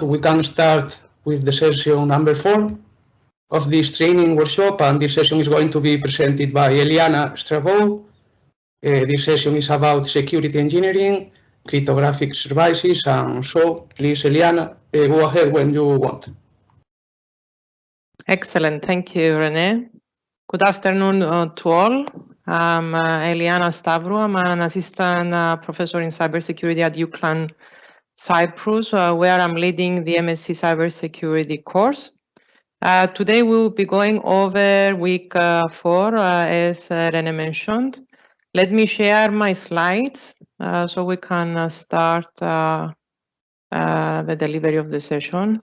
we can start with the session number 4 of this training workshop, and this session is going to be presented by Eliana Stavrou. This session is about security engineering, cryptographic services, and so please, Eliana, go ahead when you want. Excellent, thank you, René. Good afternoon to all. I'm Eliana Stavrou. I'm an assistant professor in cybersecurity at UCLan Cyprus, where I'm leading the MSc Cybersecurity course. Today we'll be going over week 4, as René mentioned. Let me share my slides so we can start the delivery of the session.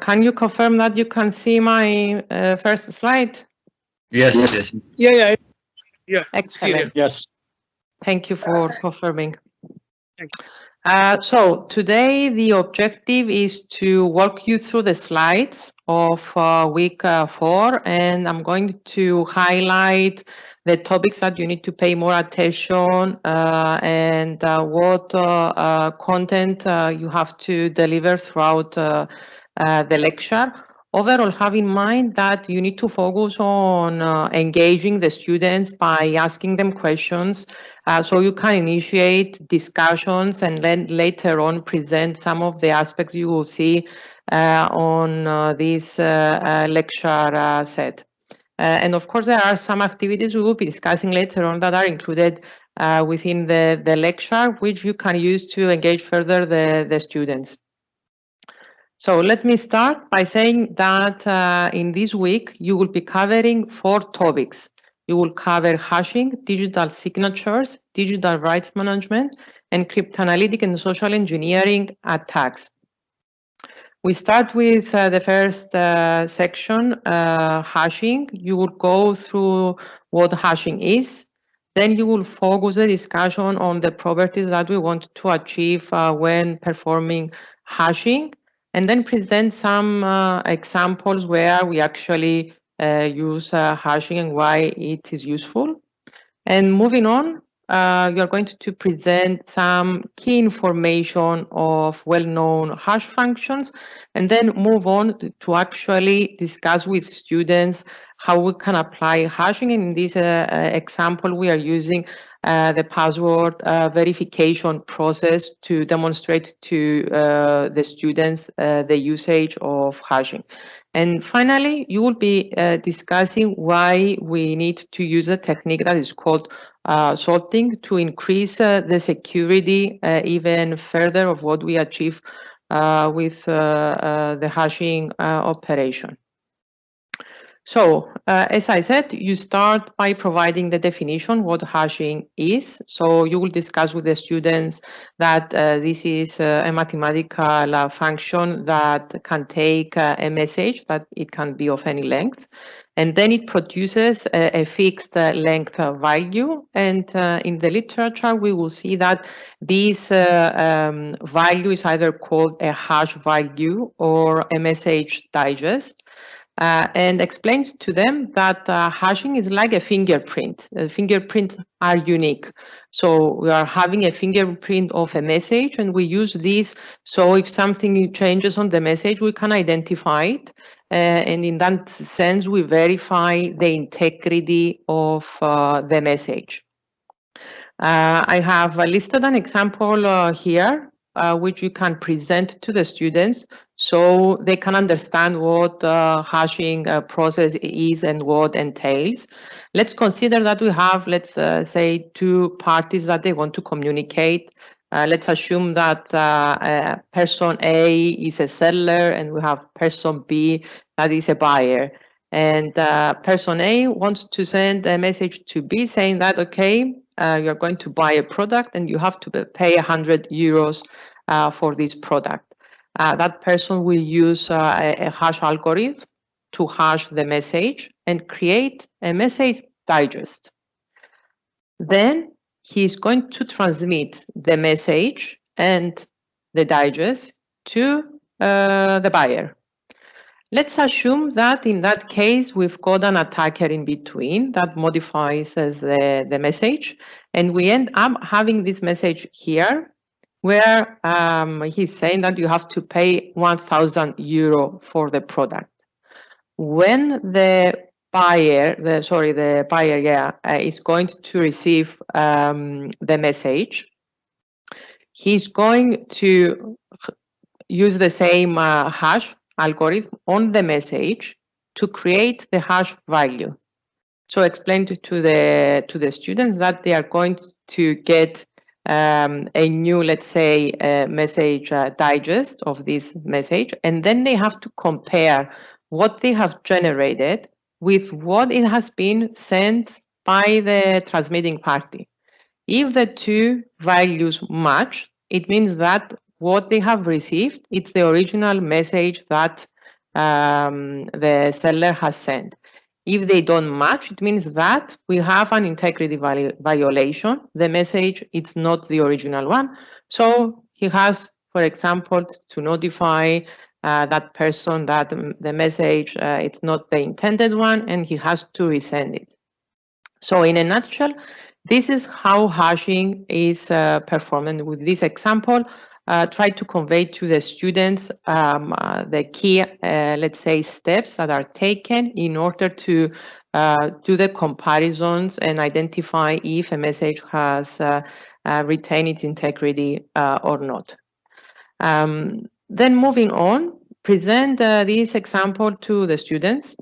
Can you confirm that you can see my first slide? Yes. Yeah. Excellent. Yes. Thank you for confirming. So today the objective is to walk you through the slides of week 4, and I'm going to highlight the topics that you need to pay more attention and what content you have to deliver throughout the lecture. Overall, have in mind that you need to focus on engaging the students by asking them questions so you can initiate discussions and then later on present some of the aspects you will see on this lecture set. And of course, there are some activities we will be discussing later on that are included within the lecture, which you can use to engage further the students. So let me start by saying that in this week, you will be covering 4 topics. You will cover hashing, digital signatures, digital rights management, and cryptanalytic and social engineering attacks. We start with the first section, hashing. You will go through what hashing is. Then you will focus the discussion on the properties that we want to achieve when performing hashing, and then present some examples where we actually use hashing and why it is useful. And moving on, you are going to present some key information of well-known hash functions, and then move on to actually discuss with students how we can apply hashing. In this example, we are using the password verification process to demonstrate to the students the usage of hashing. And finally, you will be discussing why we need to use a technique that is called sorting to increase the security even further of what we achieve with the hashing operation. So, as I said, you start by providing the definition, what hashing is. So you will discuss with the students that this is a mathematical function that can take a message, that it can be of any length, and then it produces a fixed length value. And in the literature, we will see that this value is either called a hash value or a message digest. And explained to them that hashing is like a fingerprint. Fingerprints are unique. So we are having a fingerprint of a message, and we use this so if something changes on the message, we can identify it. And in that sense, we verify the integrity of the message. I have listed an example here, which you can present to the students so they can understand what hashing process is and what entails. Let's consider that we have, let's say, 2 parties that they want to communicate. Let's assume that person A is a seller and we have person B that is a buyer. And person A wants to send a message to B saying that, okay, you're going to buy a product and you have to pay 100 euros for this product. That person will use a hash algorithm to hash the message and create a message digest. Then he's going to transmit the message and the digest to the buyer. Let's assume that in that case, we've got an attacker in between that modifies the message, and we end up having this message here where he's saying that you have to pay €1,000 for the product. When the buyer, is going to receive the message, he's going to use the same hash algorithm on the message to create the hash value. So explain to the students that they are going to get a new, let's say, message digest of this message, and then they have to compare what they have generated with what it has been sent by the transmitting party. If the two values match, it means that what they have received, it's the original message that the seller has sent. If they don't match, it means that we have an integrity violation. The message, it's not the original one. So he has, for example, to notify that person that the message, it's not the intended one, and he has to resend it. So in a nutshell, this is how hashing is performed. With this example, try to convey to the students the key, let's say, steps that are taken in order to do the comparisons and identify if a message has retained its integrity or not. Then moving on, present this example to the students.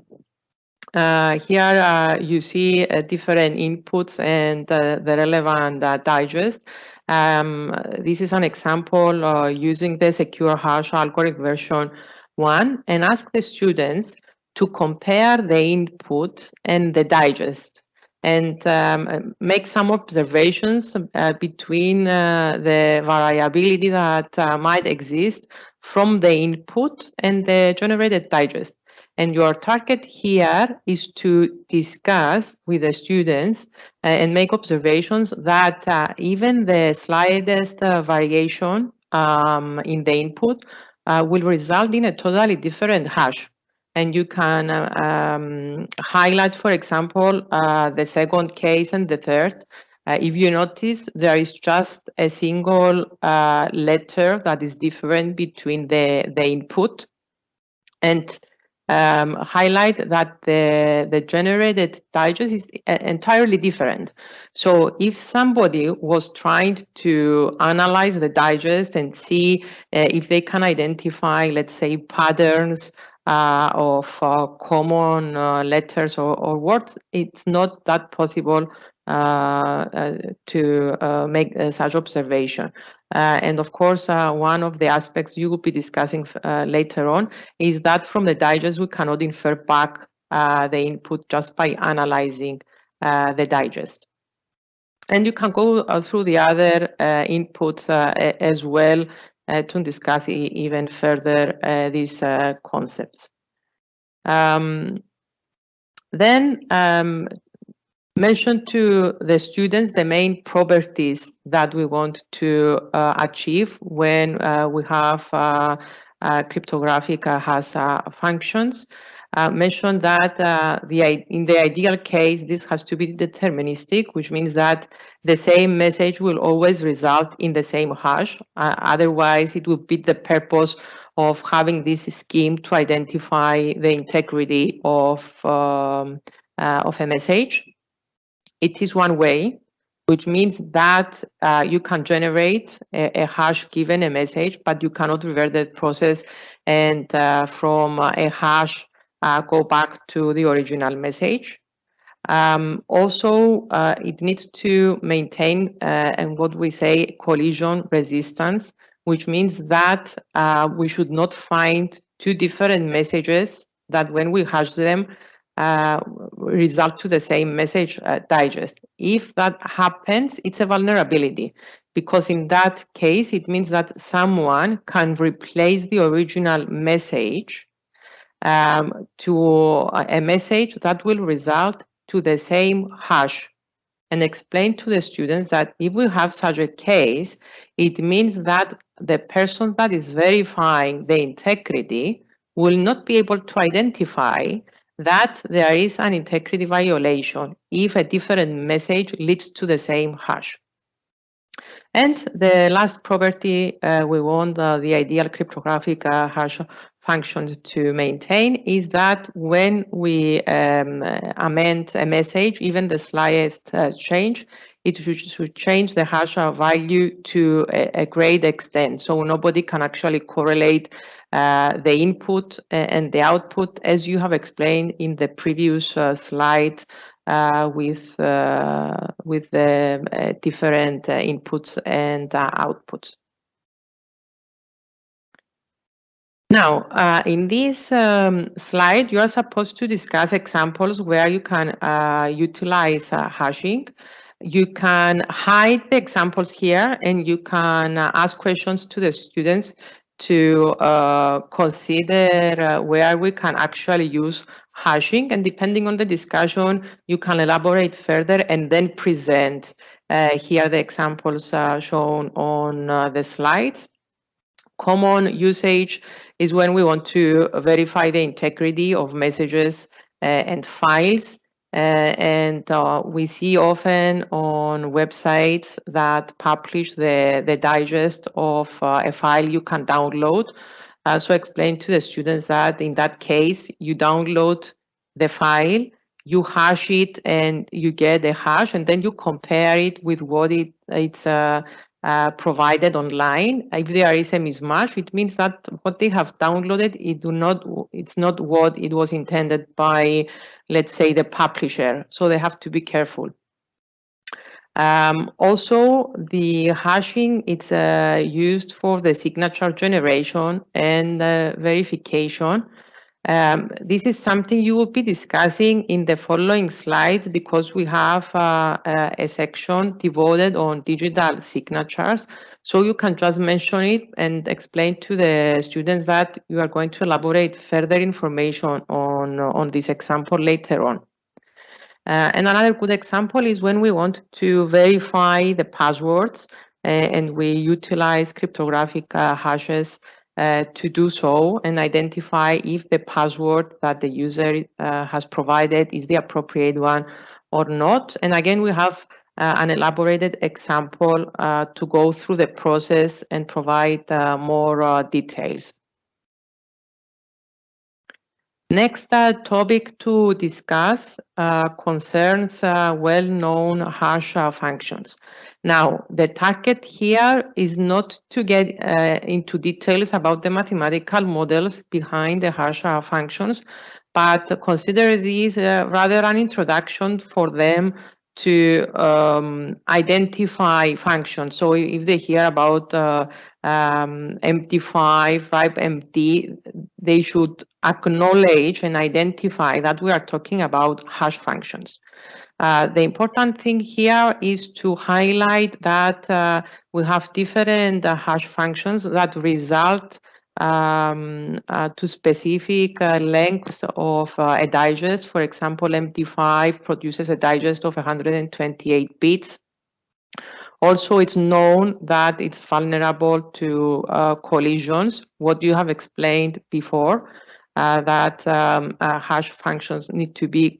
Here you see different inputs and the relevant digest. This is an example using the secure hash algorithm version 1, and ask the students to compare the input and the digest and make some observations between the variability that might exist from the input and the generated digest. And your target here is to discuss with the students and make observations that even the slightest variation in the input will result in a totally different hash. And you can highlight, for example, the second case and the third. If you notice, there is just a single letter that is different between the input, and highlight that the generated digest is entirely different. So if somebody was trying to analyze the digest and see if they can identify, let's say, patterns of common letters or words, it's not that possible to make such observation. And of course, one of the aspects you will be discussing later on is that from the digest, we cannot infer back the input just by analyzing the digest. And you can go through the other inputs as well to discuss even further these concepts. Then mention to the students the main properties that we want to achieve when we have cryptographic hash functions. Mention that in the ideal case, this has to be deterministic, which means that the same message will always result in the same hash. Otherwise, it would be the purpose of having this scheme to identify the integrity of a message. It is one way, which means that you can generate a hash given a message, but you cannot revert the process and from a hash go back to the original message. Also, it needs to maintain and what we say collision resistance, which means that we should not find two different messages that when we hash them result to the same message digest. If that happens, it's a vulnerability, because in that case, it means that someone can replace the original message to a message that will result to the same hash, and explain to the students that if we have such a case, it means that the person that is verifying the integrity will not be able to identify that there is an integrity violation if a different message leads to the same hash. And the last property we want the ideal cryptographic hash function to maintain is that when we amend a message, even the slightest change, it should change the hash value to a great extent. So nobody can actually correlate the input and the output, as you have explained in the previous slide with the different inputs and outputs. Now, in this slide, you are supposed to discuss examples where you can utilize hashing. You can hide the examples here, and you can ask questions to the students to consider where we can actually use hashing. And depending on the discussion, you can elaborate further and then present here the examples shown on the slides. Common usage is when we want to verify the integrity of messages and files. And we see often on websites that publish the digest of a file you can download. So explain to the students that in that case, you download the file, you hash it, and you get a hash, and then you compare it with what it's provided online. If there is a mismatch, it means that what they have downloaded, it's not what it was intended by, let's say, the publisher. So they have to be careful. Also, the hashing, it's used for the signature generation and verification. This is something you will be discussing in the following slides because we have a section devoted on digital signatures. So you can just mention it and explain to the students that you are going to elaborate further information on this example later on. And another good example is when we want to verify the passwords and we utilize cryptographic hashes to do so and identify if the password that the user has provided is the appropriate one or not. And again, we have an elaborated example to go through the process and provide more details. Next topic to discuss concerns well-known hash functions. Now, the target here is not to get into details about the mathematical models behind the hash functions, but consider these rather an introduction for them to identify functions. So if they hear about MD5, RIPE-MD, they should acknowledge and identify that we are talking about hash functions. The important thing here is to highlight that we have different hash functions that result to specific lengths of a digest. For example, MD5 produces a digest of 128 bits. Also, it's known that it's vulnerable to collisions, what you have explained before, that hash functions need to be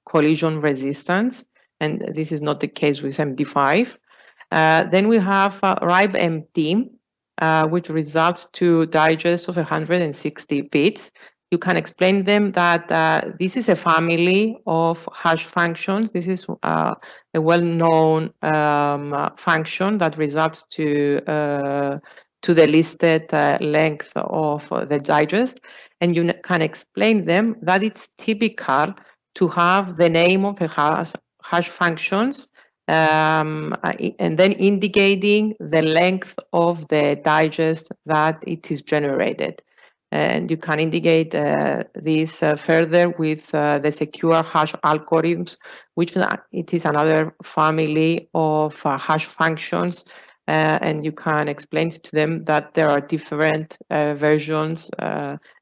collision resistant, and this is not the case with MD5. Then we have RIPE-MD, which results to digest of 160 bits. You can explain them that this is a family of hash functions. This is a well-known function that results to the listed length of the digest. And you can explain them that it's typical to have the name of a hash functions and then indicating the length of the digest that it is generated. And you can indicate this further with the secure hash algorithms, which it is another family of hash functions. And you can explain to them that there are different versions,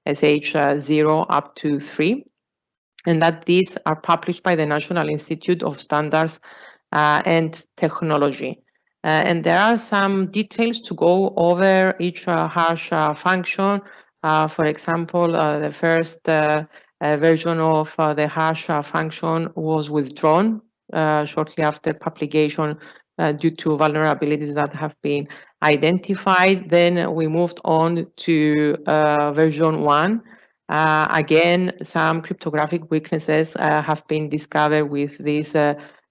SH0 up to 3, and that these are published by the National Institute of Standards and Technology. And there are some details to go over each hash function. For example, the first version of the hash function was withdrawn shortly after publication due to vulnerabilities that have been identified. Then we moved on to version 1. Again, some cryptographic weaknesses have been discovered with this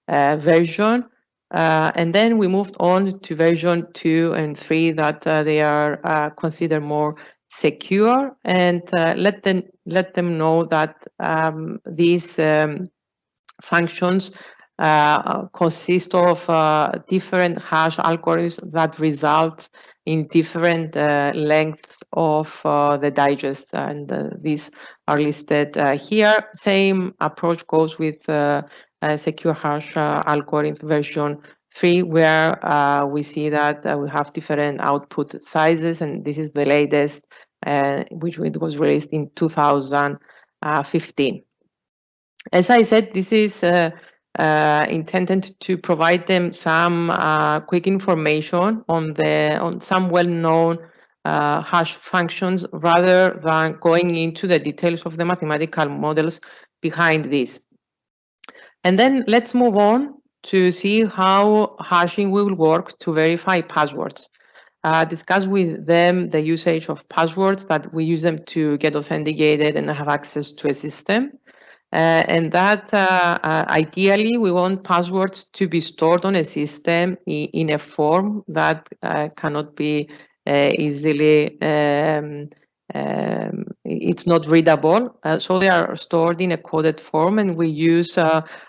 version. And then we moved on to version 2 and 3 that they are considered more secure, and let them know that these functions consist of different hash algorithms that result in different lengths of the digest, and these are listed here. Same approach goes with secure hash algorithm version 3, where we see that we have different output sizes, and this is the latest, which was released in 2015. As I said, this is intended to provide them some quick information on some well-known hash functions, rather than going into the details of the mathematical models behind this. And then let's move on to see how hashing will work to verify passwords. Discuss with them the usage of passwords, that we use them to get authenticated and have access to a system. And that ideally we want passwords to be stored on a system in a form that cannot be easily, it's not readable. So they are stored in a coded form, and we use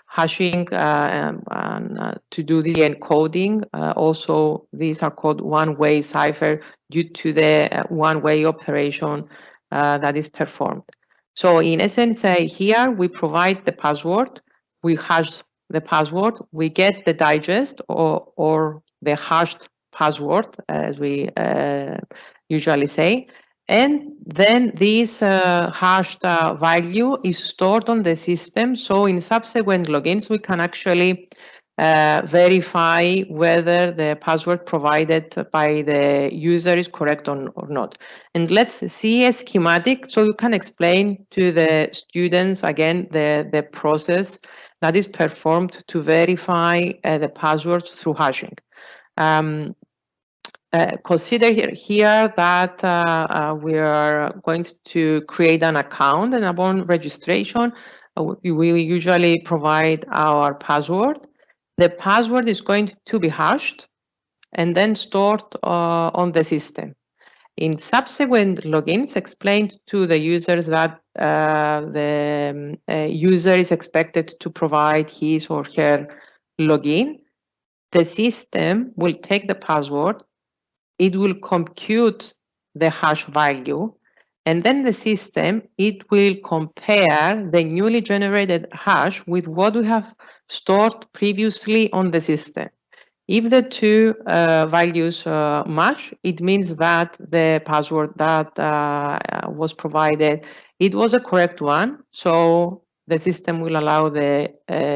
hashing to do the encoding. Also, these are called one-way cipher due to the one-way operation that is performed. So in essence, here we provide the password, we hash the password, we get the digest or the hashed password, as we usually say, and then this hashed value is stored on the system. So in subsequent logins, we can actually verify whether the password provided by the user is correct or not. And let's see a schematic so you can explain to the students again the process that is performed to verify the passwords through hashing. Consider here that we are going to create an account, and upon registration, we usually provide our password. The password is going to be hashed and then stored on the system. In subsequent logins, explained to the users that the user is expected to provide his or her login. The system will take the password, it will compute the hash value, and then the system, it will compare the newly generated hash with what we have stored previously on the system. If the two values match, it means that the password that was provided, it was a correct one. So the system will allow the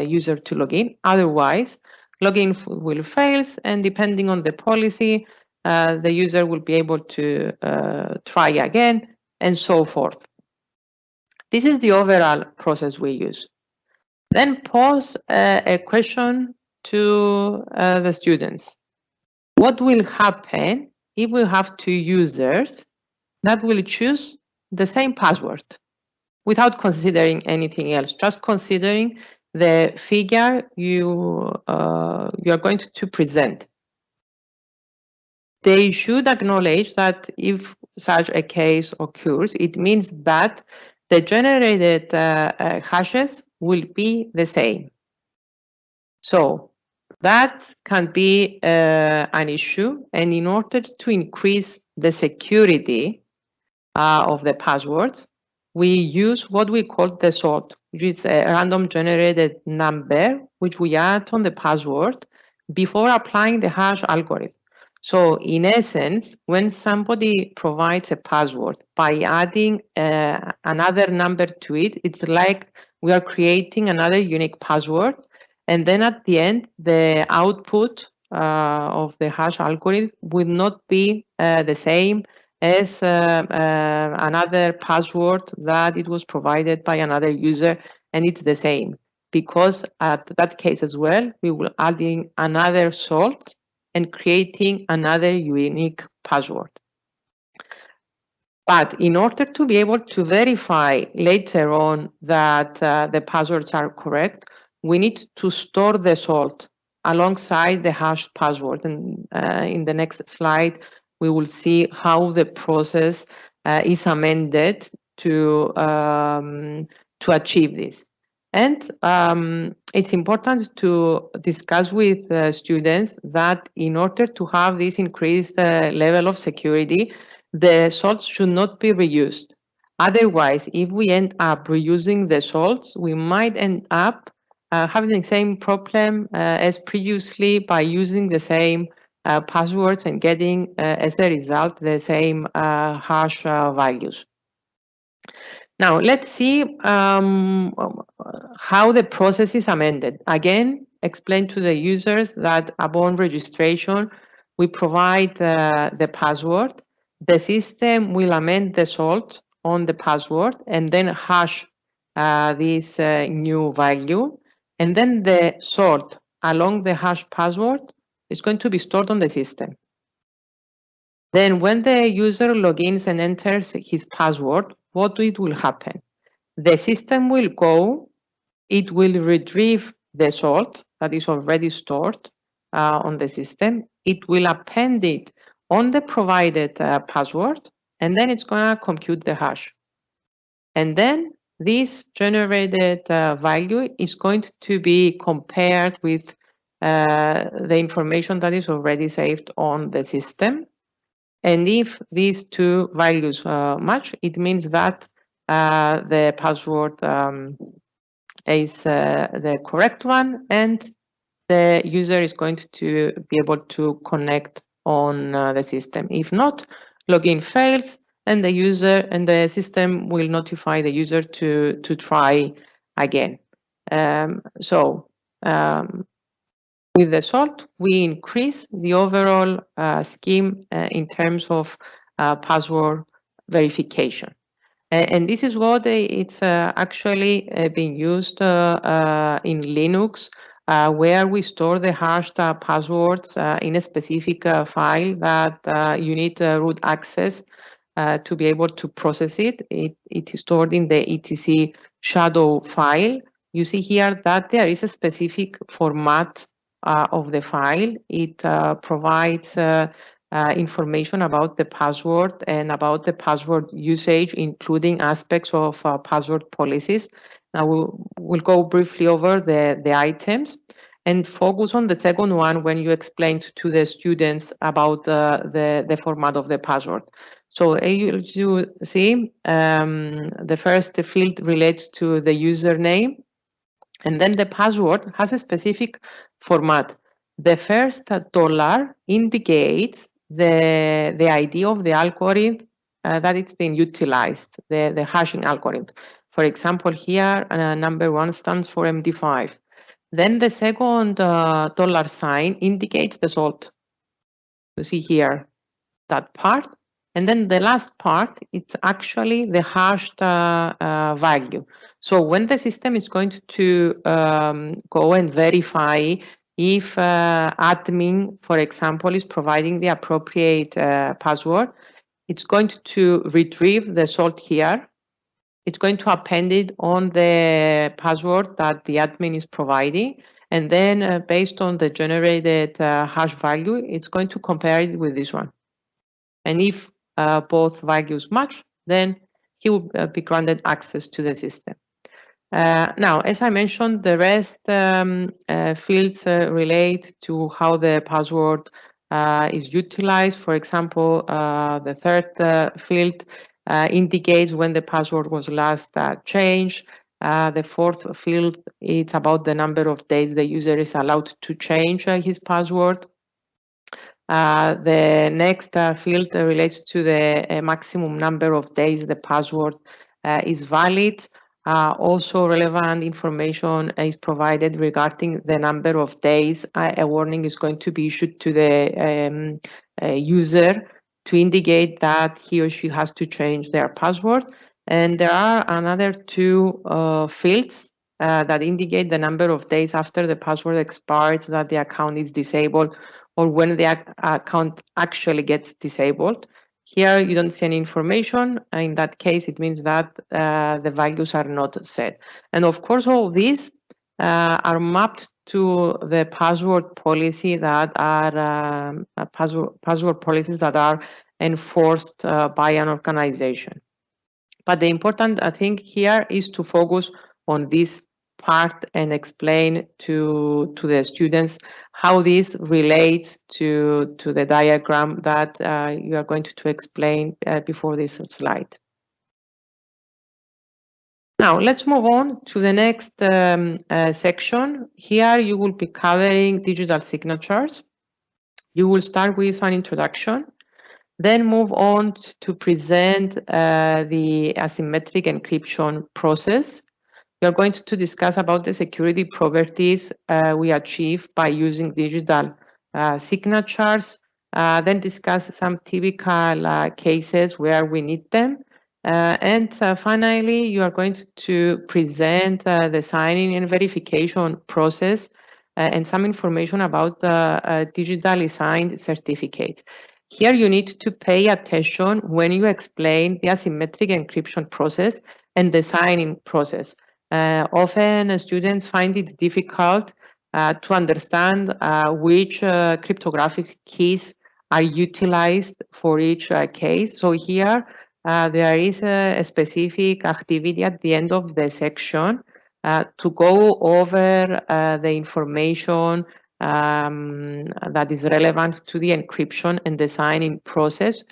user to log in. Otherwise, login will fail, and depending on the policy, the user will be able to try again, and so forth. This is the overall process we use. Then pose a question to the students. What will happen if we have two users that will choose the same password without considering anything else, just considering the figure you are going to present? They should acknowledge that if such a case occurs, it means that the generated hashes will be the same. So that can be an issue, and in order to increase the security of the passwords, we use what we call the sort, which is a random generated number, which we add on the password before applying the hash algorithm. So in essence, when somebody provides a password by adding another number to it, it's like we are creating another unique password. And then at the end, the output of the hash algorithm will not be the same as another password that it was provided by another user, and it's the same, because at that case as well, we will adding another salt and creating another unique password. But in order to be able to verify later on that the passwords are correct, we need to store the salt alongside the hashed password. And in the next slide, we will see how the process is amended to achieve this. And it's important to discuss with students that in order to have this increased level of security, the salts should not be reused. Otherwise, if we end up reusing the salts, we might end up having the same problem as previously by using the same passwords and getting, as a result, the same hash values. Now, let's see how the process is amended. Again, explain to the users that upon registration, we provide the password. The system will amend the salt on the password and then hash this new value. And then the salt along the hash password is going to be stored on the system. Then when the user logins and enters his password, what will happen? The system will go, it will retrieve the salt that is already stored on the system. It will append it on the provided password, and then it's going to compute the hash. And then this generated value is going to be compared with the information that is already saved on the system. And if these two values match, it means that the password is the correct one, and the user is going to be able to connect on the system. If not, login fails, and the user and the system will notify the user to try again. With the salt, we increase the overall scheme in terms of password verification. And this is what it's actually being used in Linux, where we store the hashed passwords in a specific file that you need root access to be able to process it. It is stored in the etc shadow file. You see here that there is a specific format of the file. It provides information about the password and about the password usage, including aspects of password policies. Now we'll go briefly over the items and focus on the second one when you explained to the students about the format of the password. So as you see, the first field relates to the username, and then the password has a specific format. The first dollar indicates the ID of the algorithm that it's been utilized, the hashing algorithm. For example, here number 1 stands for MD5. Then the second dollar sign indicates the salt. You see here that part. And then the last part, it's actually the hashed value. So when the system is going to go and verify if admin, for example, is providing the appropriate password, it's going to retrieve the salt here. It's going to append it on the password that the admin is providing. And then based on the generated hash value, it's going to compare it with this one. And if both values match, then he will be granted access to the system. Now, as I mentioned, the rest fields relate to how the password is utilized. For example, the third field indicates when the password was last changed. The fourth field, it's about the number of days the user is allowed to change his password. The next field relates to the maximum number of days the password is valid. Also relevant information is provided regarding the number of days a warning is going to be issued to the user to indicate that he or she has to change their password. And there are another two fields that indicate the number of days after the password expires that the account is disabled, or when the account actually gets disabled. Here you don't see any information. In that case, it means that the values are not set. And of course, all these are mapped to the password policy that are password policies that are enforced by an organization. But the important thing here is to focus on this part and explain to the students how this relates to the diagram that you are going to explain before this slide. Now, let's move on to the next section. Here you will be covering digital signatures. You will start with an introduction, then move on to present the asymmetric encryption process. We are going to discuss about the security properties we achieve by using digital signatures, then discuss some typical cases where we need them. And finally, you are going to present the signing and verification process and some information about digitally signed certificates. Here you need to pay attention when you explain the asymmetric encryption process and the signing process. Often students find it difficult to understand which cryptographic keys are utilized for each case. So here there is a specific activity at the end of the section to go over the information that is relevant to the encryption and the signing process,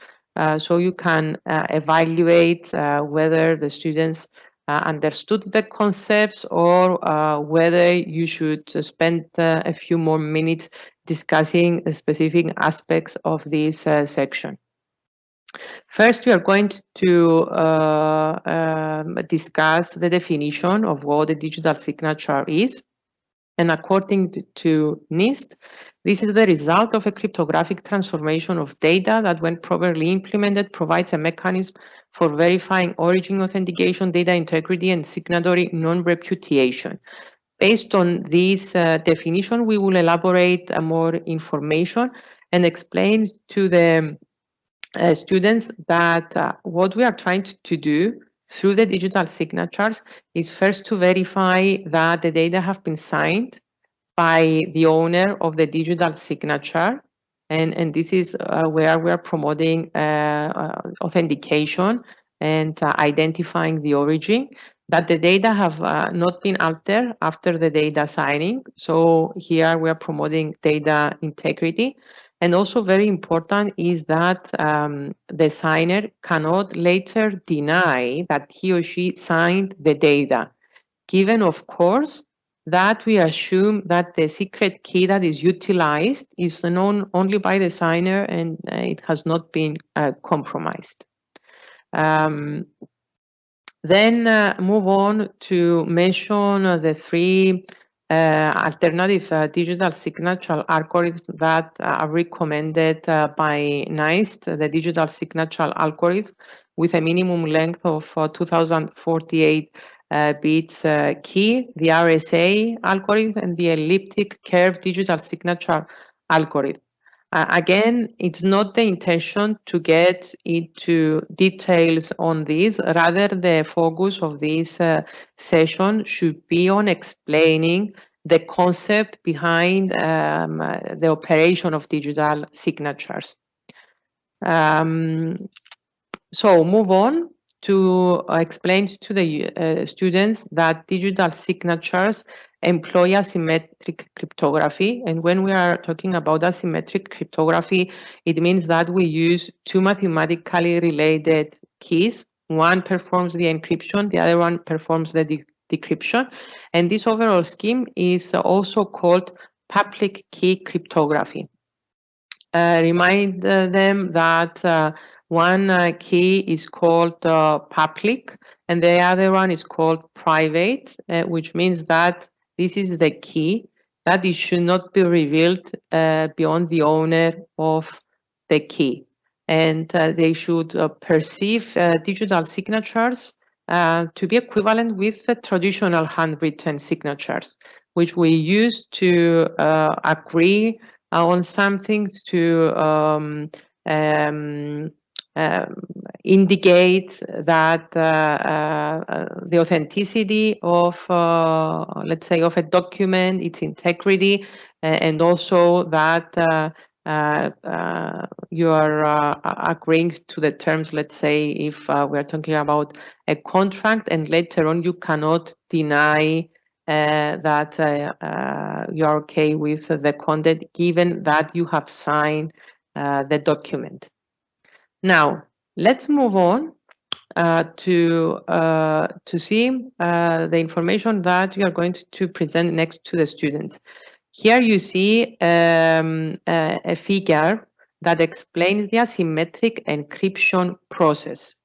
so you can evaluate whether the students understood the concepts or whether you should spend a few more minutes discussing the specific aspects of this section. First, we are going to discuss the definition of what a digital signature is. And according to NIST, this is the result of a cryptographic transformation of data that, when properly implemented, provides a mechanism for verifying origin authentication, data integrity, and signatory non-repudiation. Based on this definition, we will elaborate more information and explain to the students that what we are trying to do through the digital signatures is first to verify that the data have been signed by the owner of the digital signature. And this is where we are promoting authentication and identifying the origin, that the data have not been altered after the data signing. So here we are promoting data integrity. And also very important is that the signer cannot later deny that he or she signed the data, given, of course, that we assume that the secret key that is utilized is known only by the signer and it has not been compromised. Then move on to mention the three alternative digital signature algorithms that are recommended by NIST, the digital signature algorithm with a minimum length of 2048 bits key, the RSA algorithm, and the elliptic curve digital signature algorithm. Again, it's not the intention to get into details on this. Rather, the focus of this session should be on explaining the concept behind the operation of digital signatures. So move on to explain to the students that digital signatures employ asymmetric cryptography. And when we are talking about asymmetric cryptography, it means that we use two mathematically related keys. One performs the encryption, the other one performs the decryption. And this overall scheme is also called public key cryptography. Remind them that one key is called public and the other one is called private, which means that this is the key that it should not be revealed beyond the owner of the key. and they should perceive digital signatures to be equivalent with the traditional handwritten signatures, which we use to agree on something, to indicate that the authenticity of, let's say, of a document, its integrity, and also that you are agreeing to the terms. Let's say if we're talking about a contract and later on you cannot deny that you're okay with the content given that you have signed the document. Now, let's move on to see the information that we are going to present next to the students. Here you see a figure that explains the asymmetric encryption process.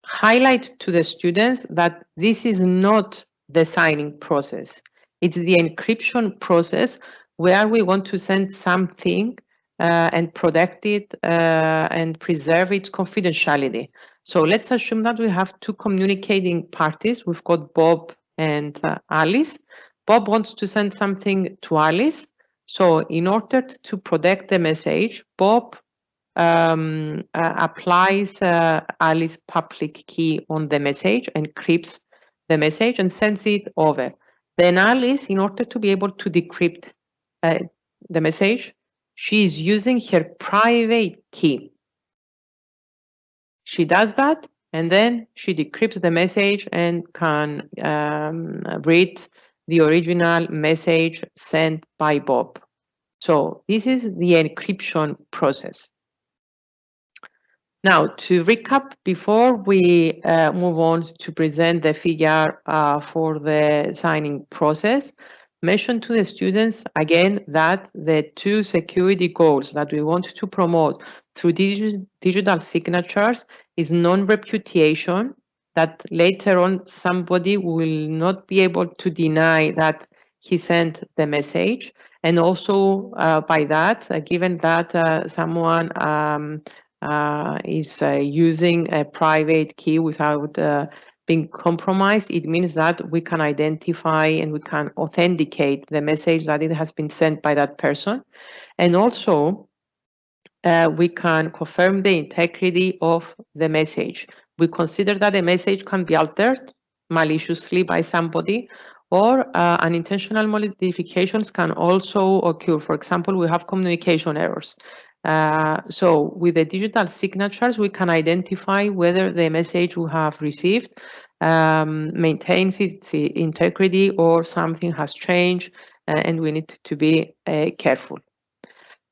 Highlight to the students that this is not the signing process. It's the encryption process where we want to send something and protect it and preserve its confidentiality. So let's assume that we have two communicating parties. We've got Bob and Alice. Bob wants to send something to Alice. So in order to protect the message, Bob applies Alice's public key on the message, encrypts the message and sends it over. Then Alice, in order to be able to decrypt the message, she is using her private key. She does that and then she decrypts the message and can read the original message sent by Bob. So this is the encryption process. Now, to recap, before we move on to present the figure for the signing process, mention to the students again that the two security goals that we want to promote through digital signatures is non-repudiation, that later on somebody will not be able to deny that he sent the message, and also by that, given that someone is using a private key without being compromised, it means that we can identify and we can authenticate the message that it has been sent by that person. And also, we can confirm the integrity of the message. We consider that a message can be altered maliciously by somebody, or unintentional modifications can also occur. For example, we have communication errors. So with the digital signatures, we can identify whether the message we have received maintains its integrity or something has changed, and we need to be careful.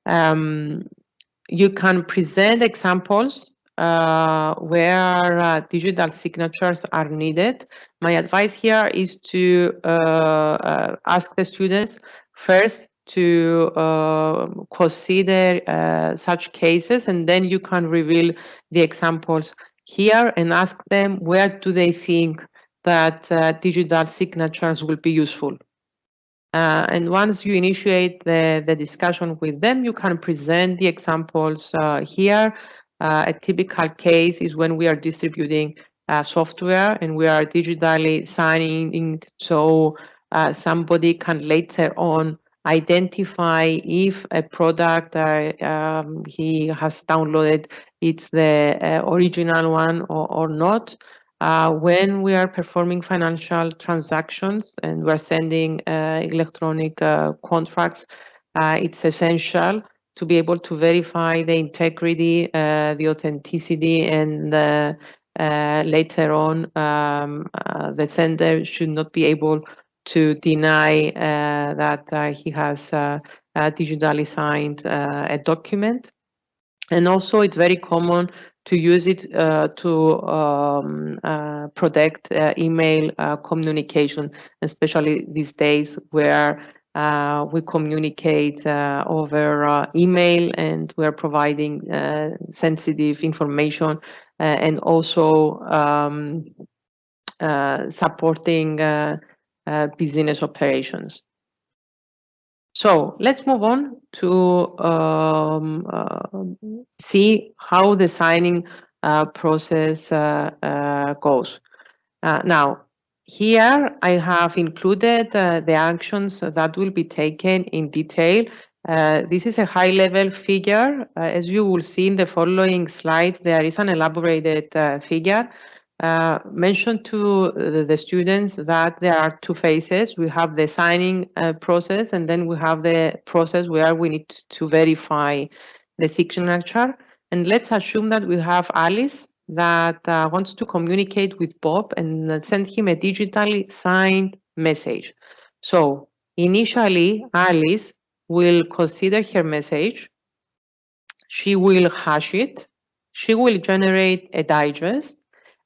You can present examples where digital signatures are needed. My advice here is to ask the students first to consider such cases, and then you can reveal the examples here and ask them where do they think that digital signatures will be useful. And once you initiate the discussion with them, you can present the examples here. A typical case is when we are distributing software and we are digitally signing in, so somebody can later on identify if a product he has downloaded, it's the original one or not. When we are performing financial transactions and we're sending electronic contracts, it's essential to be able to verify the integrity, the authenticity, and later on, the sender should not be able to deny that he has digitally signed a document. And also, it's very common to use it to protect email communication, especially these days where we communicate over email and we're providing sensitive information and also supporting business operations. So let's move on to see how the signing process goes. Now, here I have included the actions that will be taken in detail. This is a high-level figure. As you will see in the following slide, there is an elaborated figure. Mention to the students that there are two phases. We have the signing process, and then we have the process where we need to verify the signature. And let's assume that we have Alice that wants to communicate with Bob and send him a digitally signed message. So initially, Alice will consider her message. She will hash it. She will generate a digest,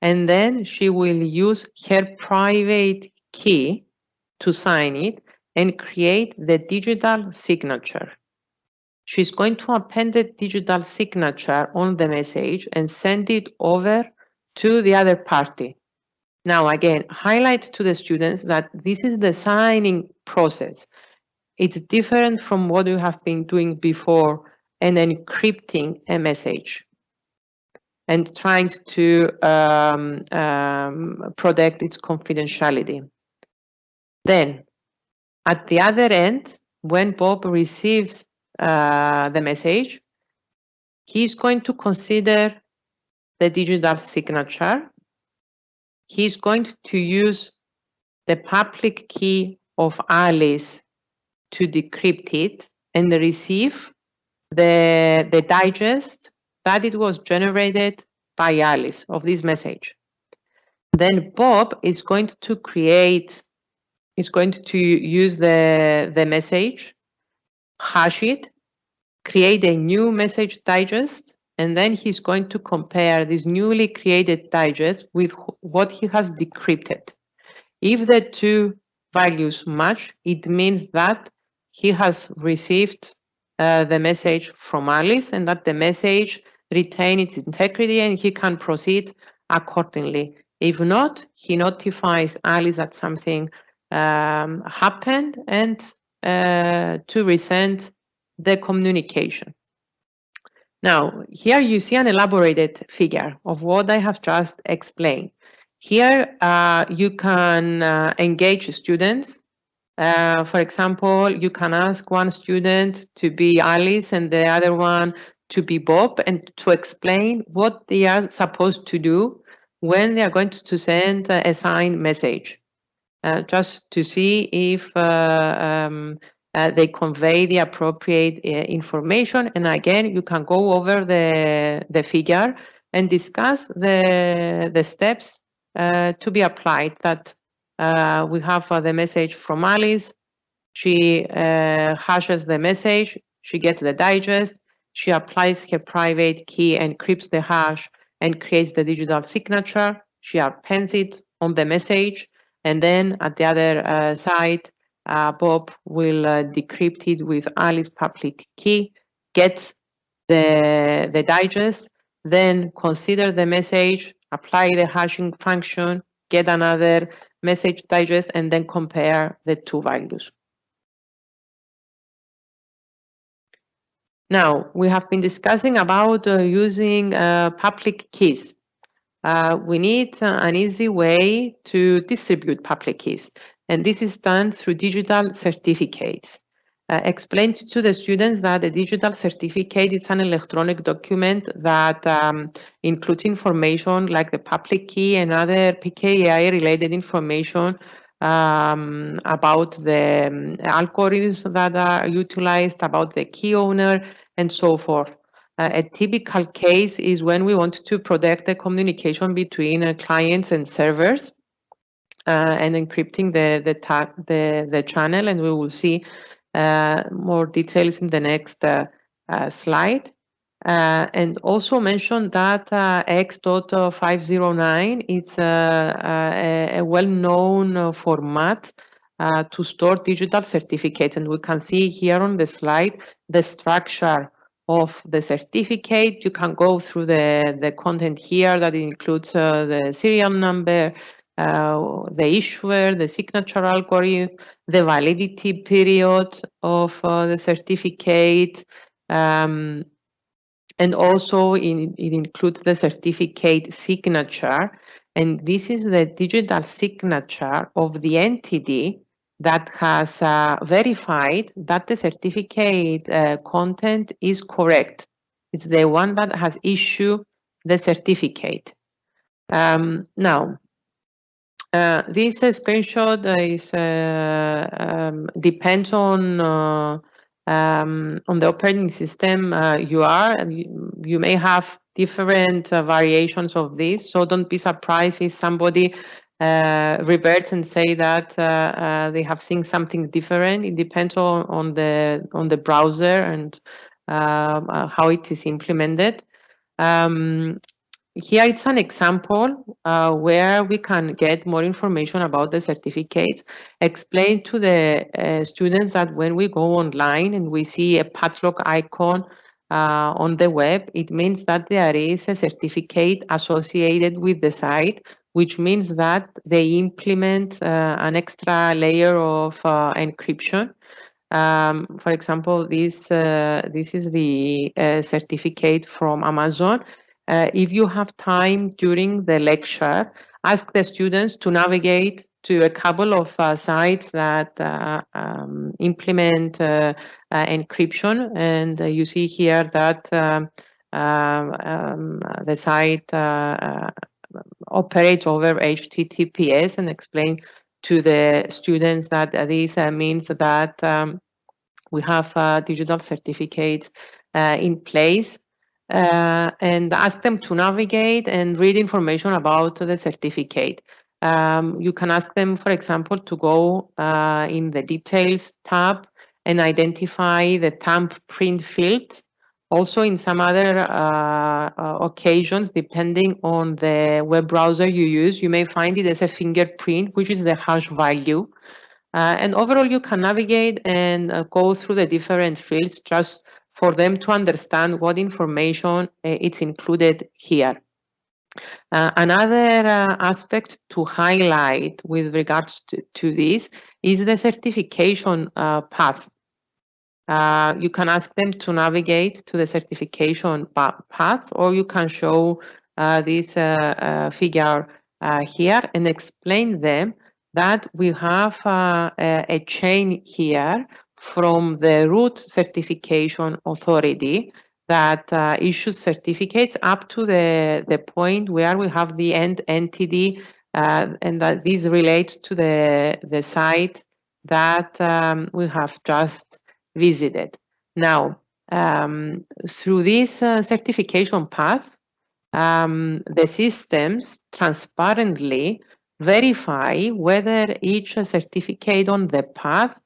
and then she will use her private key to sign it and create the digital signature. She's going to append the digital signature on the message and send it over to the other party. Now, again, highlight to the students that this is the signing process. It's different from what you have been doing before and encrypting a message and trying to protect its confidentiality. Then, at the other end, when Bob receives the message, he's going to consider the digital signature. He's going to use the public key of Alice to decrypt it and receive the digest that it was generated by Alice of this message. Then Bob is going to use the message, hash it, create a new message digest, and then he's going to compare this newly created digest with what he has decrypted. If the two values match, it means that he has received the message from Alice and that the message retains its integrity and he can proceed accordingly. If not, he notifies Alice that something happened and to resend the communication. Now, here you see an elaborated figure of what I have just explained. Here you can engage students. For example, you can ask one student to be Alice and the other one to be Bob and to explain what they are supposed to do when they are going to send a signed message, just to see if they convey the appropriate information. And again, you can go over the figure and discuss the steps to be applied. That we have the message from Alice. She hashes the message. She gets the digest. She applies her private key, encrypts the hash, and creates the digital signature. She appends it on the message. And then at the other side, Bob will decrypt it with Alice's public key, get the digest, then consider the message, apply the hashing function, get another message digest, and then compare the two values. Now, we have been discussing about using public keys. We need an easy way to distribute public keys, and this is done through digital certificates. Explain to the students that a digital certificate is an electronic document that includes information like the public key and other PKI-related information about the algorithms that are utilized, about the key owner, and so forth. A typical case is when we want to protect the communication between clients and servers and encrypting the channel, and we will see more details in the next slide. And also mention that X.509 is a well-known format to store digital certificates, and we can see here on the slide the structure of the certificate. You can go through the content here that includes the serial number, the issuer, the signature algorithm, the validity period of the certificate, and also it includes the certificate signature. And this is the digital signature of the entity that has verified that the certificate content is correct. It's the one that has issued the certificate. Now, this screenshot is depends on the operating system you are, and you may have different variations of this. So don't be surprised if somebody reverts and say that they have seen something different. It depends on the browser and how it is implemented. Here it's an example where we can get more information about the certificates. Explain to the students that when we go online and we see a padlock icon on the web, it means that there is a certificate associated with the site, which means that they implement an extra layer of encryption. For example, this is the certificate from Amazon. If you have time during the lecture, ask the students to navigate to a couple of sites that implement encryption. And you see here that the site operates over HTTPS, and explain to the students that this means that we have digital certificates in place. And ask them to navigate and read information about the certificate. You can ask them, for example, to go in the details tab and identify the thumbprint field. Also, in some other occasions, depending on the web browser you use, you may find it as a fingerprint, which is the hash value. And overall, you can navigate and go through the different fields just for them to understand what information is included here. Another aspect to highlight with regards to this is the certification path. You can ask them to navigate to the certification path, or you can show this figure here and explain them that we have a chain here from the root certification authority that issues certificates up to the point where we have the end entity, and that this relates to the site that we have just visited. Now, through this certification path, the systems transparently verify whether each certificate on the path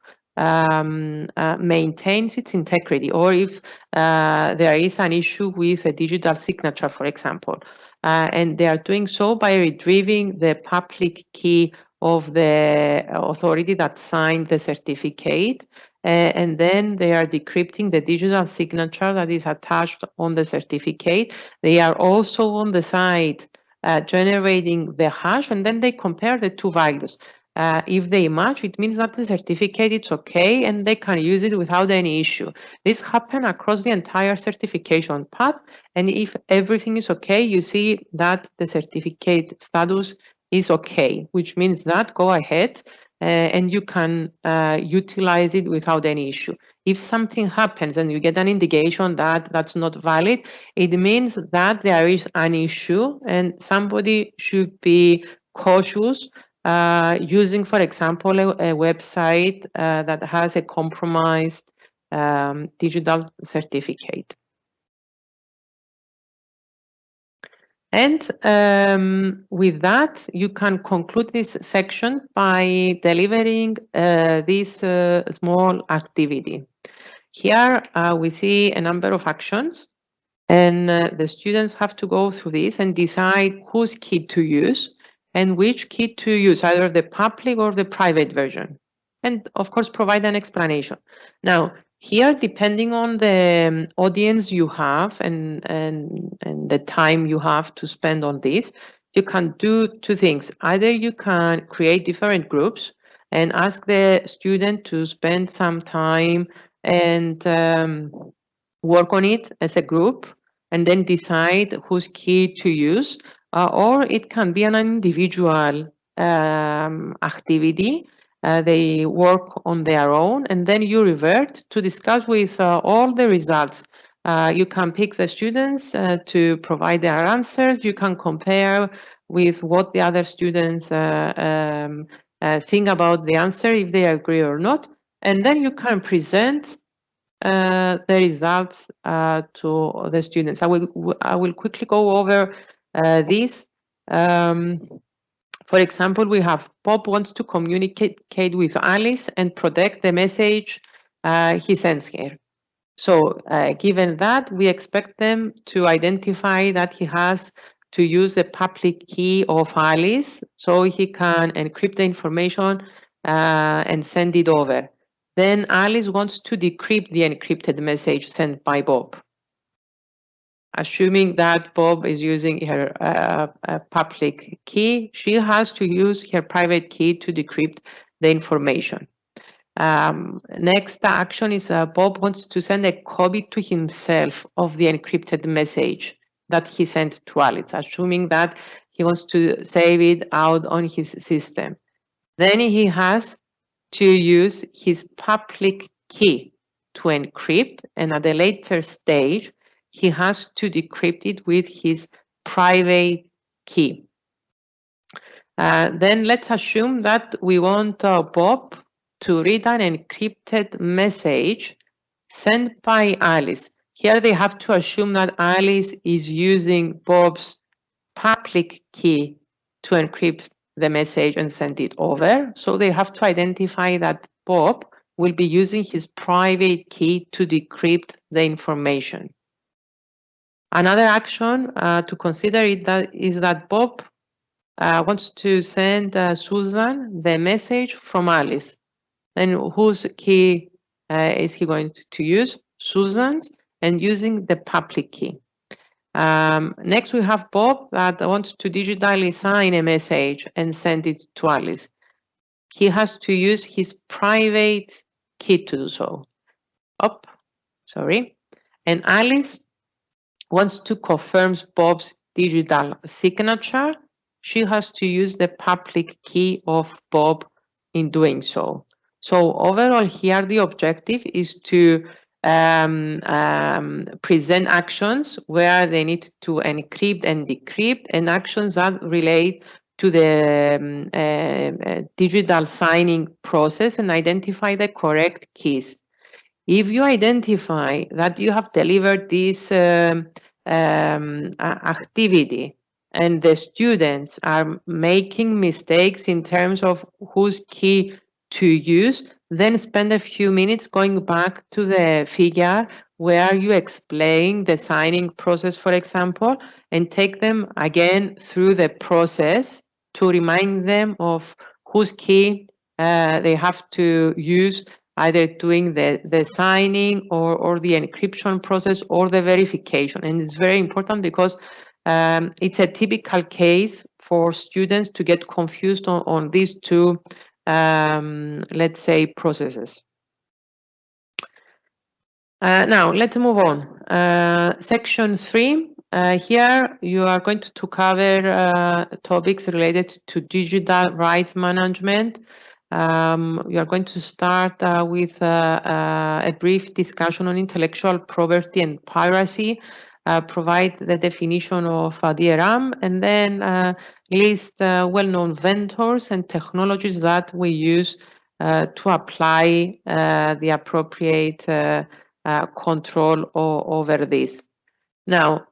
maintains its integrity, or if there is an issue with a digital signature, for example. And they are doing so by retrieving the public key of the authority that signed the certificate, and then they are decrypting the digital signature that is attached on the certificate. They are also on the side generating the hash, and then they compare the two values. If they match, it means that the certificate is okay and they can use it without any issue. This happens across the entire certification path, and if everything is okay, you see that the certificate status is okay, which means that go ahead and you can utilize it without any issue. If something happens and you get an indication that that's not valid, it means that there is an issue and somebody should be cautious using, for example, a website that has a compromised digital certificate. And with that, you can conclude this section by delivering this small activity. Here we see a number of actions, and the students have to go through this and decide whose key to use and which key to use, either the public or the private version. And of course, provide an explanation. Now, here, depending on the audience you have and the time you have to spend on this, you can do two things. Either you can create different groups and ask the student to spend some time and work on it as a group and then decide whose key to use, or it can be an individual activity. They work on their own and then you revert to discuss with all the results. You can pick the students to provide their answers. You can compare with what the other students think about the answer, if they agree or not. And then you can present the results to the students. I will quickly go over this. For example, we have Bob wants to communicate with Alice and protect the message he sends her. So given that, we expect them to identify that he has to use the public key of Alice so he can encrypt the information and send it over. Then Alice wants to decrypt the encrypted message sent by Bob. Assuming that Bob is using her public key, she has to use her private key to decrypt the information. Next action is Bob wants to send a copy to himself of the encrypted message that he sent to Alice, assuming that he wants to save it out on his system. Then he has to use his public key to encrypt, and at a later stage, he has to decrypt it with his private key. Then let's assume that we want Bob to read an encrypted message sent by Alice. Here they have to assume that Alice is using Bob's public key to encrypt the message and send it over. So they have to identify that Bob will be using his private key to decrypt the information. Another action to consider is that Bob wants to send Susan the message from Alice. And whose key is he going to use? Susan's, and using the public key. Next, we have Bob that wants to digitally sign a message and send it to Alice. He has to use his private key to do so. And Alice wants to confirm Bob's digital signature. She has to use the public key of Bob in doing so. So overall here, the objective is to present actions where they need to encrypt and decrypt, and actions that relate to the digital signing process and identify the correct keys. If you identify that you have delivered this activity and the students are making mistakes in terms of whose key to use, then spend a few minutes going back to the figure where you explain the signing process, for example, and take them again through the process to remind them of whose key they have to use, either doing the signing or the encryption process or the verification. And it's very important because it's a typical case for students to get confused on these two let's say processes. Now let's move on. Section 3. Here you are going to cover topics related to digital rights management. You are going to start with a brief discussion on intellectual property and piracy, provide the definition of DRM, and then list well-known vendors and technologies that we use to apply the appropriate control over this. Now,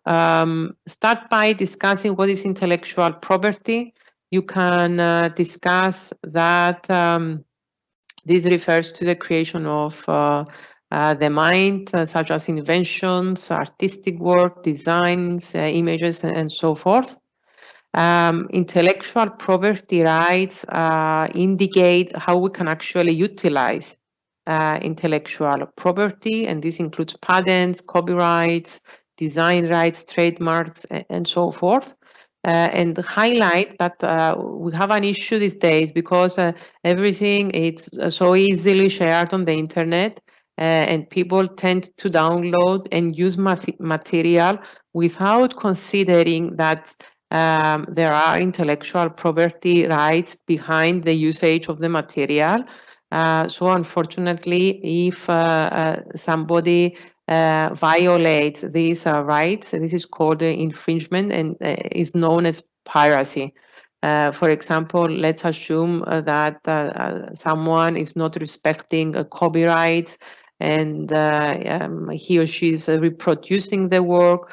start by discussing what is intellectual property. You can discuss that this refers to the creation of the mind, such as inventions, artistic work, designs, images, and so forth. Intellectual property rights indicate how we can actually utilize intellectual property, and this includes patents, copyrights, design rights, trademarks, and so forth. and highlight that we have an issue these days because everything is so easily shared on the internet, and people tend to download and use material without considering that there are intellectual property rights behind the usage of the material. So unfortunately, if somebody violates these rights, this is called infringement and is known as piracy. For example, let's assume that someone is not respecting copyrights and he or she is reproducing the work,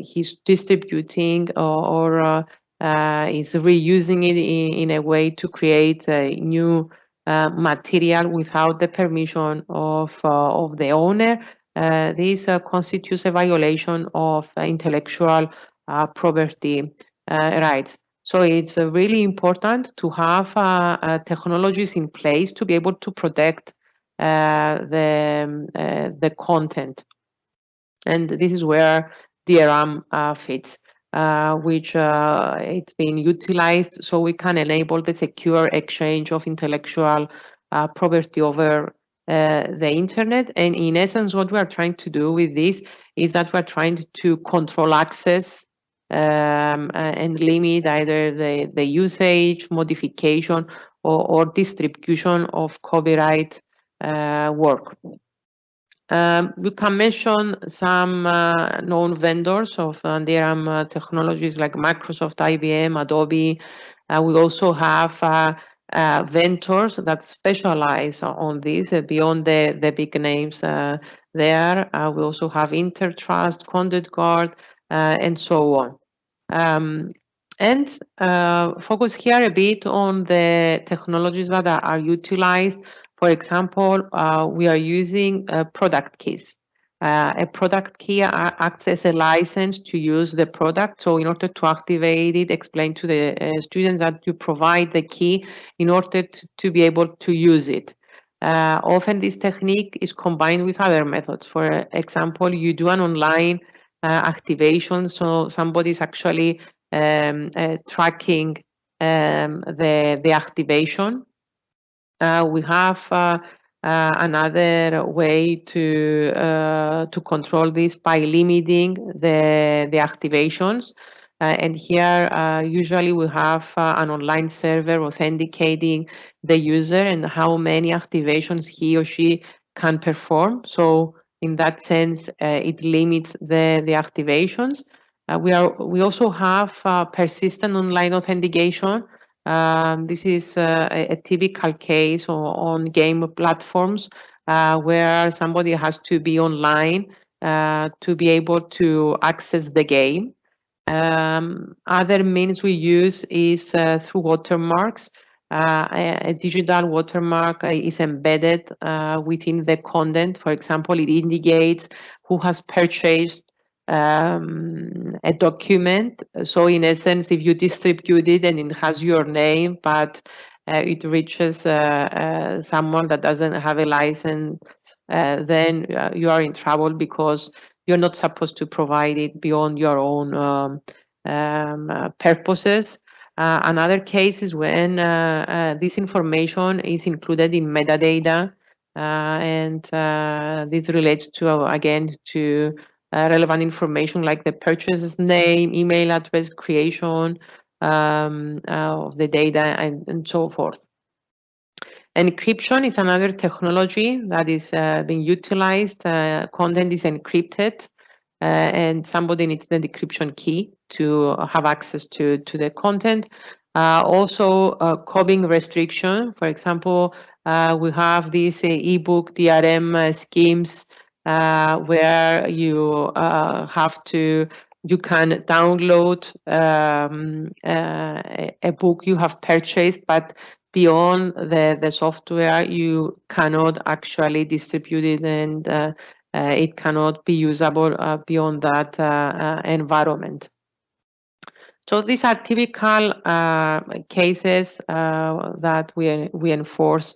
he's distributing or is reusing it in a way to create a new material without the permission of the owner. This constitutes a violation of intellectual property rights. So it's really important to have technologies in place to be able to protect the content. And this is where DRM fits, which it's been utilized so we can enable the secure exchange of intellectual property over the internet. And in essence, what we are trying to do with this is that we're trying to control access and limit either the usage, modification, or distribution of copyright work. We can mention some known vendors of DRM technologies like Microsoft, IBM, Adobe. We also have vendors that specialize on this beyond the big names there. We also have Intertrust, Conduit Guard, and so on. And focus here a bit on the technologies that are utilized. For example, we are using product keys. A product key acts as a license to use the product. So in order to activate it, explain to the students that you provide the key in order to be able to use it. Often this technique is combined with other methods. For example, you do an online activation, so somebody is actually tracking the activation. We have another way to control this by limiting the activations. And here, usually we have an online server authenticating the user and how many activations he or she can perform. So in that sense, it limits the activations. We also have persistent online authentication. This is a typical case on game platforms where somebody has to be online to be able to access the game. Other means we use is through watermarks. A digital watermark is embedded within the content. For example, it indicates who has purchased a document. So in essence, if you distribute it and it has your name, but it reaches someone that doesn't have a license, then you are in trouble because you're not supposed to provide it beyond your own purposes. Another case is when this information is included in metadata, and this relates to, again, to relevant information like the purchaser's name, email address, creation of the data, and so forth. Encryption is another technology that is being utilized. Content is encrypted, and somebody needs the decryption key to have access to the content. Also, copying restriction. For example, we have these ebook DRM schemes where you you can download a book you have purchased, but beyond the software, you cannot actually distribute it, and it cannot be usable beyond that environment. So these are typical cases that we enforce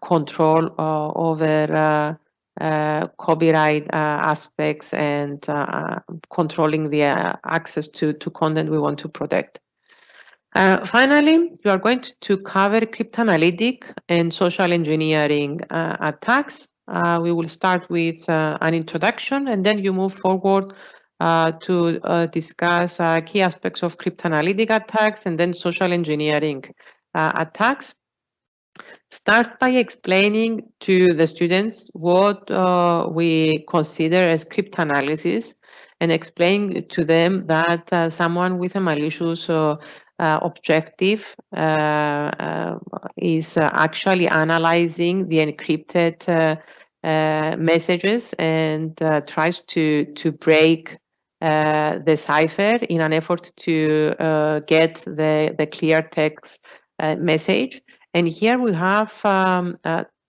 control over copyright aspects and controlling the access to content we want to protect. Finally, we are going to cover cryptanalytic and social engineering attacks. We will start with an introduction, and then you move forward to discuss key aspects of cryptanalytic attacks and then social engineering attacks. Start by explaining to the students what we consider as cryptanalysis, and explain to them that someone with a malicious objective is actually analyzing the encrypted messages and tries to break the cipher in an effort to get the clear text message. And here we have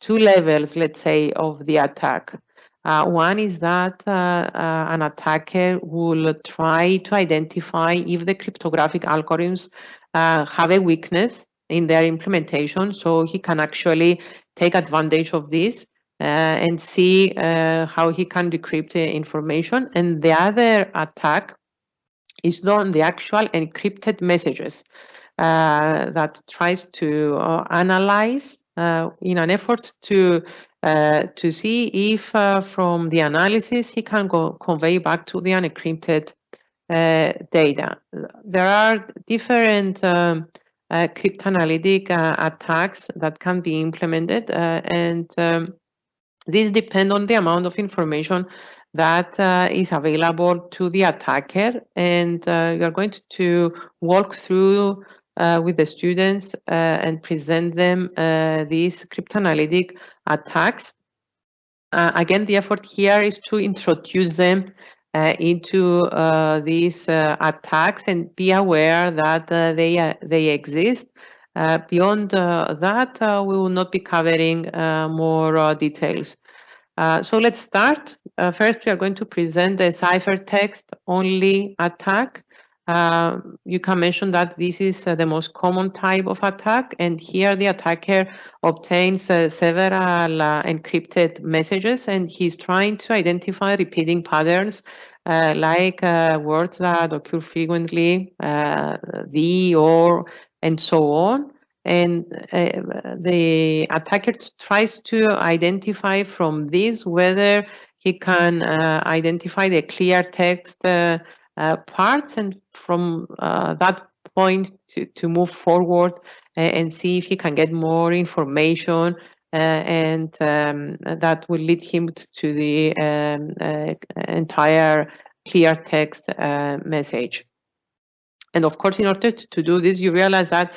two levels, let's say, of the attack. One is that an attacker will try to identify if the cryptographic algorithms have a weakness in their implementation, so he can actually take advantage of this and see how he can decrypt the information. And the other attack is on the actual encrypted messages that tries to analyze in an effort to see if from the analysis he can convey back to the unencrypted data. There are different cryptanalytic attacks that can be implemented, and these depend on the amount of information that is available to the attacker, and we are going to walk through with the students and present them these cryptanalytic attacks. Again, the effort here is to introduce them into these attacks and be aware that they exist. Beyond that, we will not be covering more details. So let's start. First, we are going to present the ciphertext only attack. You can mention that this is the most common type of attack, and here the attacker obtains several encrypted messages, and he's trying to identify repeating patterns like words that occur frequently, the, or, and so on. And the attacker tries to identify from this whether he can identify the clear text parts, and from that point to move forward and see if he can get more information, and that will lead him to the entire clear text message. And of course, in order to do this, you realize that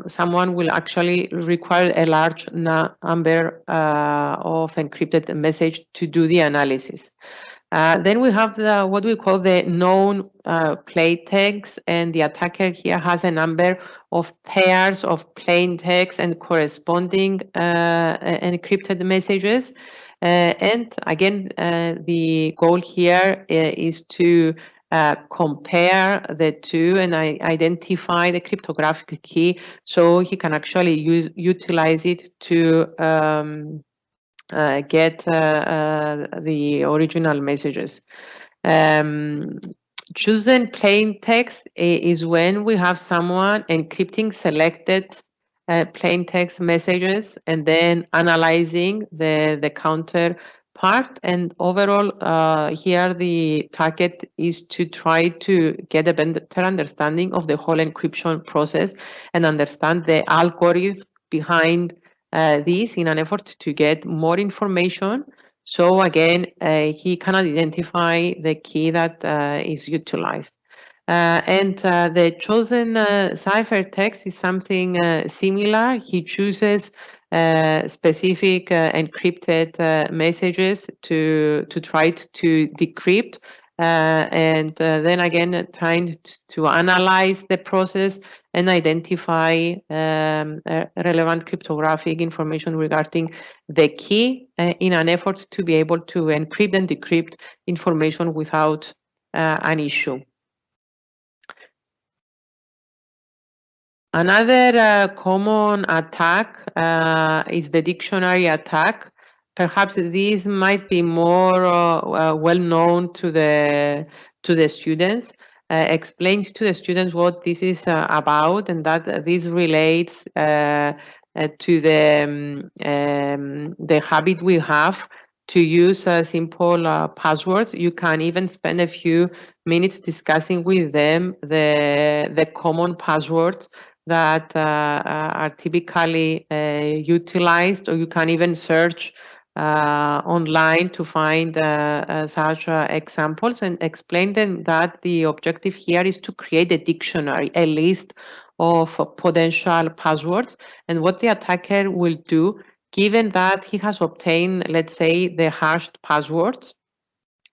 someone will actually require a large number of encrypted message to do the analysis. Then we have what we call the known plain text, and the attacker here has a number of pairs of plain text and corresponding encrypted messages. And again, the goal here is to compare the two and identify the cryptographic key, so he can actually utilize it to get the original messages. Chosen plain text is when we have someone encrypting selected plain text messages and then analyzing the counter part. And overall, here the target is to try to get a better understanding of the whole encryption process and understand the algorithm behind this in an effort to get more information. So again, he can identify the key that is utilized. And the chosen ciphertext is something similar. He chooses specific encrypted messages to try to decrypt, and then again trying to analyze the process and identify relevant cryptographic information regarding the key in an effort to be able to encrypt and decrypt information without an issue. Another common attack is the dictionary attack. perhaps this might be more well known to the students. Explain to the students what this is about, and that this relates to the habit we have to use simple passwords. You can even spend a few minutes discussing with them the common passwords that are typically utilized, or you can even search online to find such examples, and explain them that the objective here is to create a dictionary, a list of potential passwords, and what the attacker will do, given that he has obtained, let's say, the hashed passwords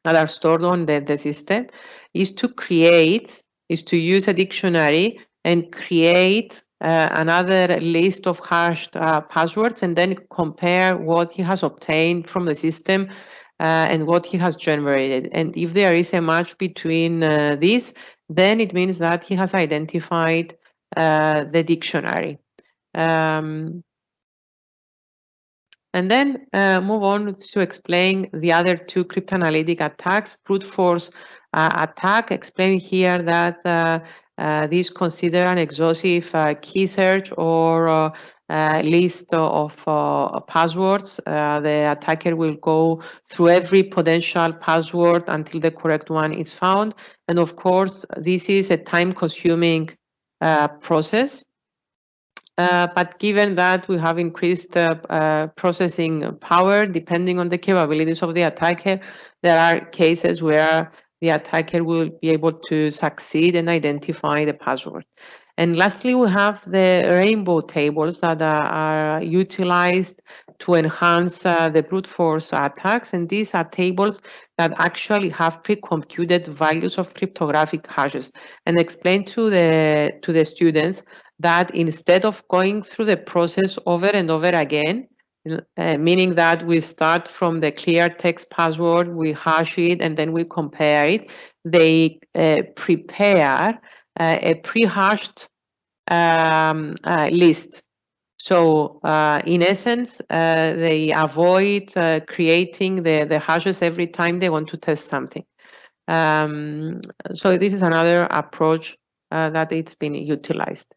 that are stored on the system, is to use a dictionary and create another list of hashed passwords, and then compare what he has obtained from the system and what he has generated. And if there is a match between these, then it means that he has identified the dictionary. And then move on to explain the other two cryptanalytic attacks. Brute force attack, explain here that these consider an exhaustive key search or list of passwords. The attacker will go through every potential password until the correct one is found. And of course, this is a time-consuming process. But given that we have increased processing power, depending on the capabilities of the attacker, there are cases where the attacker will be able to succeed and identify the password. And lastly, we have the rainbow tables that are utilized to enhance the brute force attacks. And these are tables that actually have pre-computed values of cryptographic hashes, and explain to the students that instead of going through the process over and over again, meaning that we start from the clear text password, we hash it, and then we compare it, they prepare a pre-hashed list. So in essence, they avoid creating the hashes every time they want to test something. So this is another approach that it's been utilized.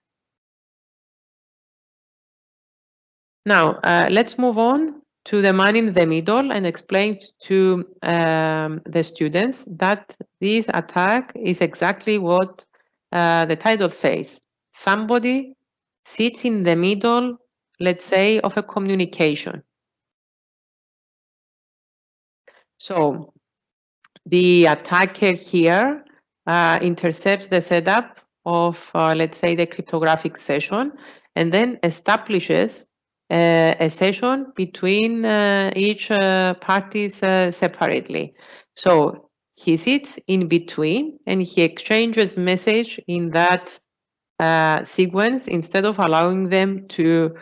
Now, let's move on to the man in the middle and explain to the students that this attack is exactly what the title says. Somebody sits in the middle, let's say, of a communication. So the attacker here intercepts the setup of, let's say, the cryptographic session, and then establishes a session between each parties separately. So he sits in between and he exchanges message in that sequence instead of allowing them to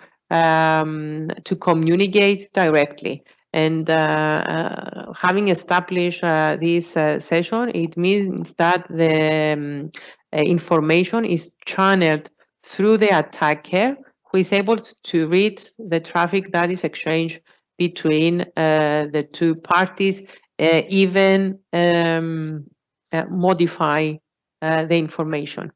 communicate directly. And having established this session, it means that the information is channeled through the attacker, who is able to read the traffic that is exchanged between the two parties, even modify the information.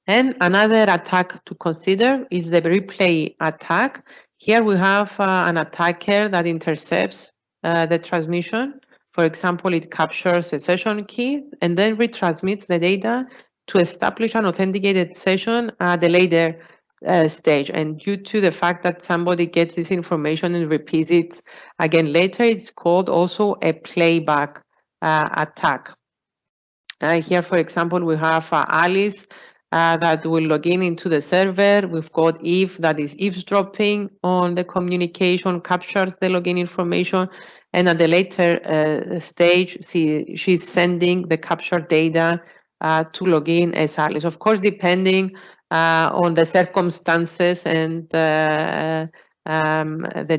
And another attack to consider is the replay attack. Here we have an attacker that intercepts the transmission. For example, it captures a session key and then retransmits the data to establish an authenticated session at the later stage. And due to the fact that somebody gets this information and repeats it again later, it's called also a playback attack. Here, for example, we have Alice that will log into the server. We've got Eve that is eavesdropping on the communication, captures the login information, and at the later stage, she's sending the captured data to login as Alice. Of course, depending on the circumstances and the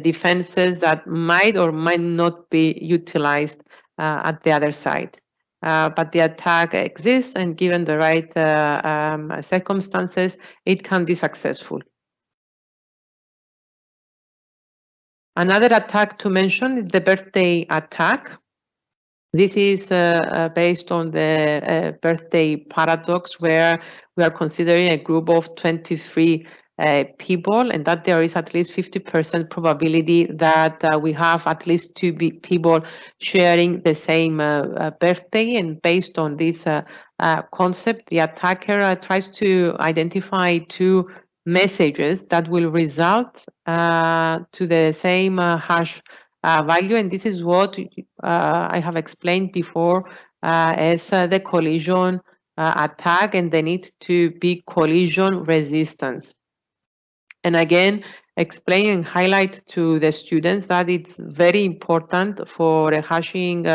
defenses that might or might not be utilized at the other side. But the attack exists, and given the right circumstances, it can be successful. Another attack to mention is the birthday attack. This is based on the birthday paradox, where we are considering a group of 23 people, and that there is at least 50% probability that we have at least two people sharing the same birthday. And based on this concept, the attacker tries to identify two messages that will result to the same hash value, and this is what I have explained before as the collision attack and the need to be collision resistance. And again, explain and highlight to the students that it's very important for a hashing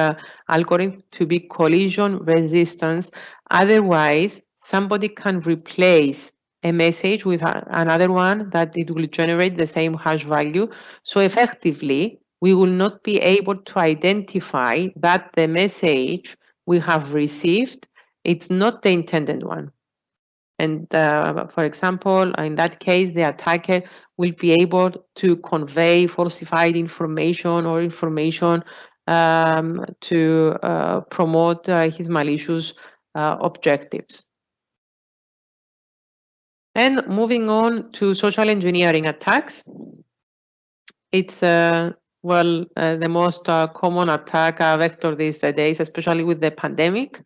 algorithm to be collision resistance. Otherwise, somebody can replace a message with another one that it will generate the same hash value. So effectively, we will not be able to identify that the message we have received, it's not the intended one. And for example, in that case, the attacker will be able to convey falsified information or information to promote his malicious objectives. And moving on to social engineering attacks, it's the most common attack vector these days, especially with the pandemic.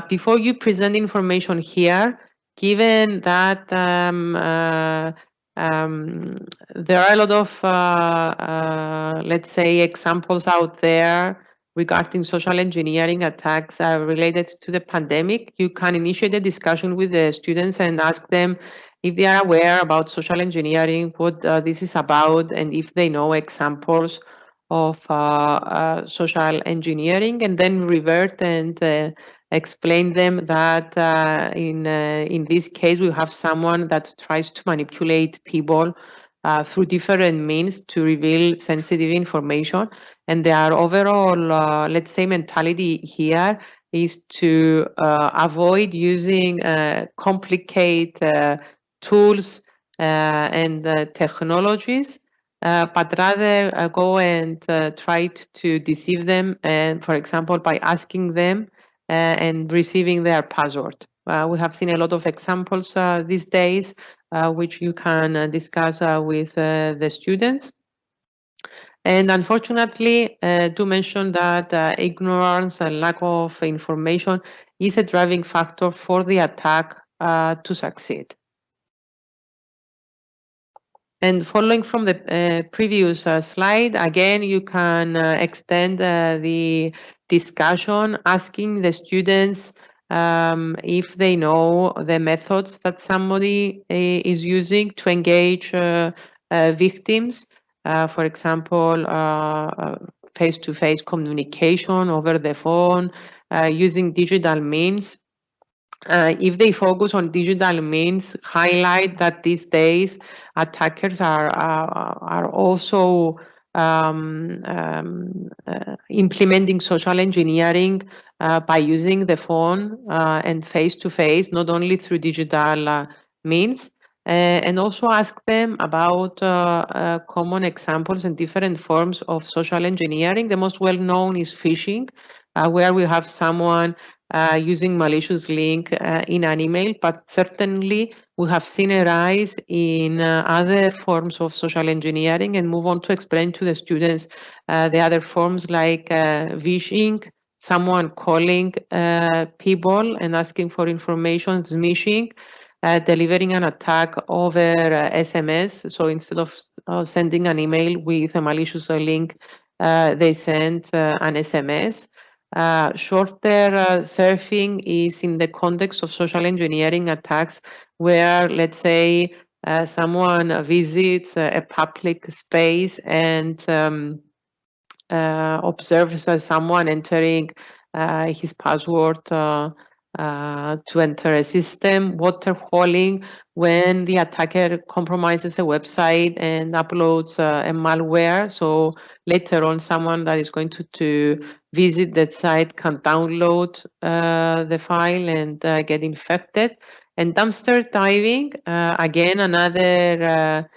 Before you present information here, given that there are a lot of, let's say, examples out there regarding social engineering attacks related to the pandemic, you can initiate a discussion with the students and ask them if they are aware about social engineering, what this is about, and if they know examples of social engineering, and then revert and explain them that in this case we have someone that tries to manipulate people through different means to reveal sensitive information, and their overall let's say mentality here is to avoid using complicated tools and technologies, but rather go and try to deceive them, and for example by asking them and receiving their password. We have seen a lot of examples these days, which you can discuss with the students. And unfortunately, to mention that ignorance and lack of information is a driving factor for the attack to succeed. And following from the previous slide, again, you can extend the discussion, asking the students if they know the methods that somebody is using to engage victims. For example, face-to-face communication over the phone, using digital means. If they focus on digital means, highlight that these days attackers are also implementing social engineering by using the phone and face-to-face, not only through digital means, and also ask them about common examples and different forms of social engineering. The most well-known is phishing, where we have someone using malicious link in an email, but certainly we have seen a rise in other forms of social engineering, and move on to explain to the students the other forms like phishing, someone calling people and asking for information, smishing, delivering an attack over SMS. So instead of sending an email with a malicious link, they send an SMS. Shorter surfing is in the context of social engineering attacks, where, let's say, someone visits a public space and observes someone entering his password to enter a system, waterfalling, when the attacker compromises a website and uploads a malware. So later on, someone that is going to visit that site can download the file and get infected. And dumpster diving, again, another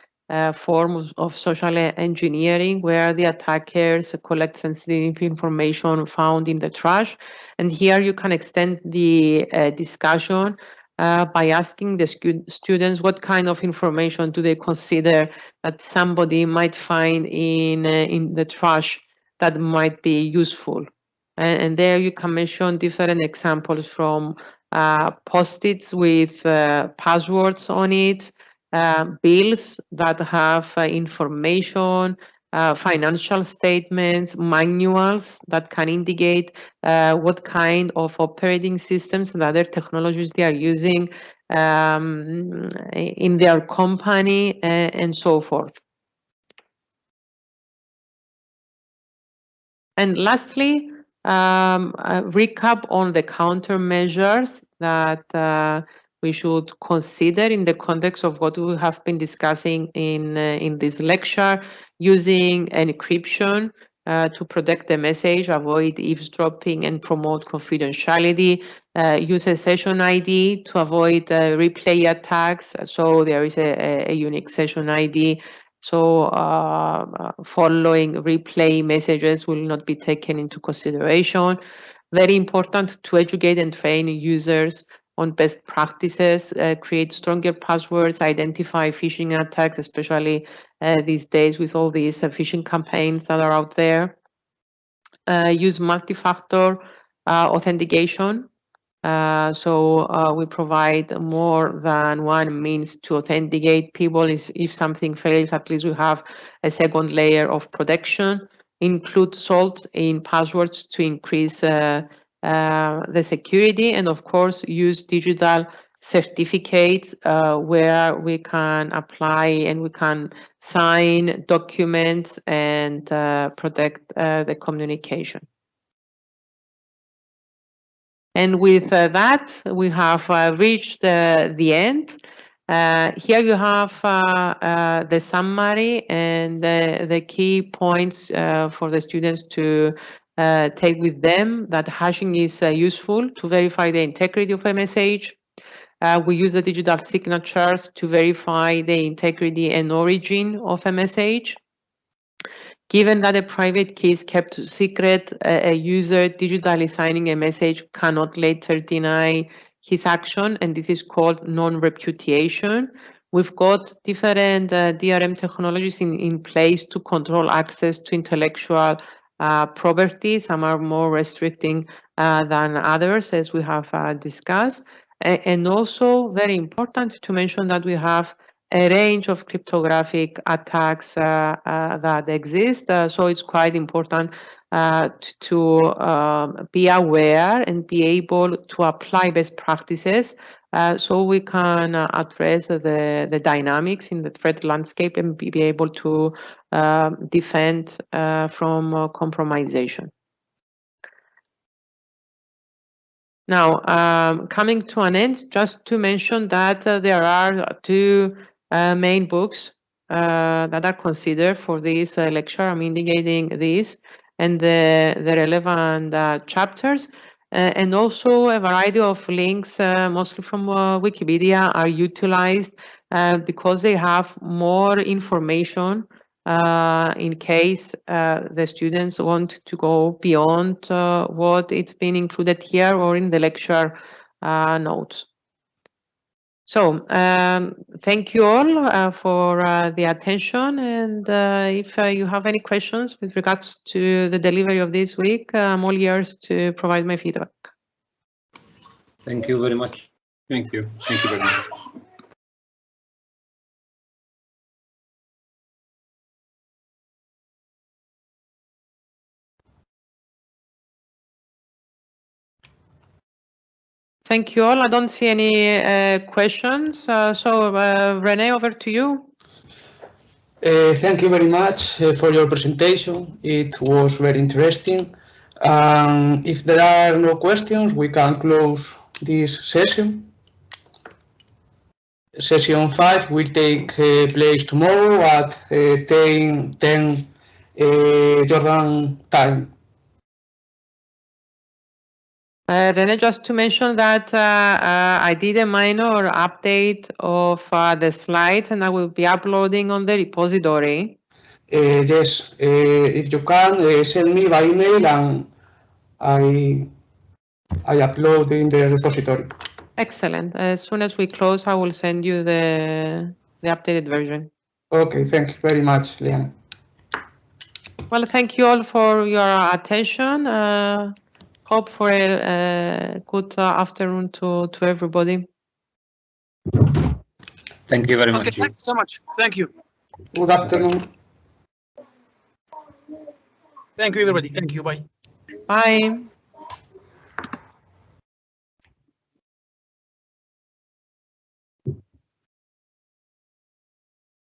form of social engineering where the attackers collect sensitive information found in the trash. And here you can extend the discussion by asking the students what kind of information do they consider that somebody might find in the trash that might be useful. And there you can mention different examples from post-its with passwords on it, bills that have information, financial statements, manuals that can indicate what kind of operating systems and other technologies they are using in their company and so forth. And lastly, a recap on the countermeasures that we should consider in the context of what we have been discussing in this lecture, using encryption to protect the message, avoid eavesdropping and promote confidentiality, use a session ID to avoid replay attacks. So there is a unique session ID. So following replay messages will not be taken into consideration. Very important to educate and train users on best practices, create stronger passwords, identify phishing attacks, especially these days with all these phishing campaigns that are out there. Use multi-factor authentication. So we provide more than one means to authenticate people. If something fails, at least we have a second layer of protection. Include salt in passwords to increase the security, and of course use digital certificates where we can apply and we can sign documents and protect the communication. And with that, we have reached the end. Here you have the summary and the key points for the students to take with them, that hashing is useful to verify the integrity of a message. We use the digital signatures to verify the integrity and origin of a message. Given that a private key is kept secret, a user digitally signing a message cannot later deny his action, and this is called non-repudiation. We've got different DRM technologies in place to control access to intellectual property. Some are more restricting than others, as we have discussed. And also very important to mention that we have a range of cryptographic attacks that exist. So it's quite important to be aware and be able to apply best practices so we can address the dynamics in the threat landscape and be able to defend from compromisation. Now, coming to an end, just to mention that there are two main books that are considered for this lecture. I'm indicating this and the relevant chapters, and also a variety of links, mostly from Wikipedia, are utilized because they have more information in case the students want to go beyond what it's been included here or in the lecture notes. So thank you all for the attention, and if you have any questions with regards to the delivery of this week, I'm all ears to provide my feedback. Thank you very much. Thank you. Thank you very much. Thank you all. I don't see any questions. So Renee, over to you. Thank you very much for your presentation. It was very interesting. If there are no questions, we can close this session. Session 5 will take place tomorrow at 10 Jordan time. Rene, just to mention that I did a minor update of the slides and I will be uploading on the repository. Yes, if you can, send me by email and I upload in the repository. Excellent. As soon as we close, I will send you the updated version. Okay, thank you very much, Eliana. Well, thank you all for your attention. Hope for a good afternoon to everybody. Thank you very much. Okay, thank you so much. Thank you. Good afternoon. Thank you, everybody. Thank you. Bye. Bye.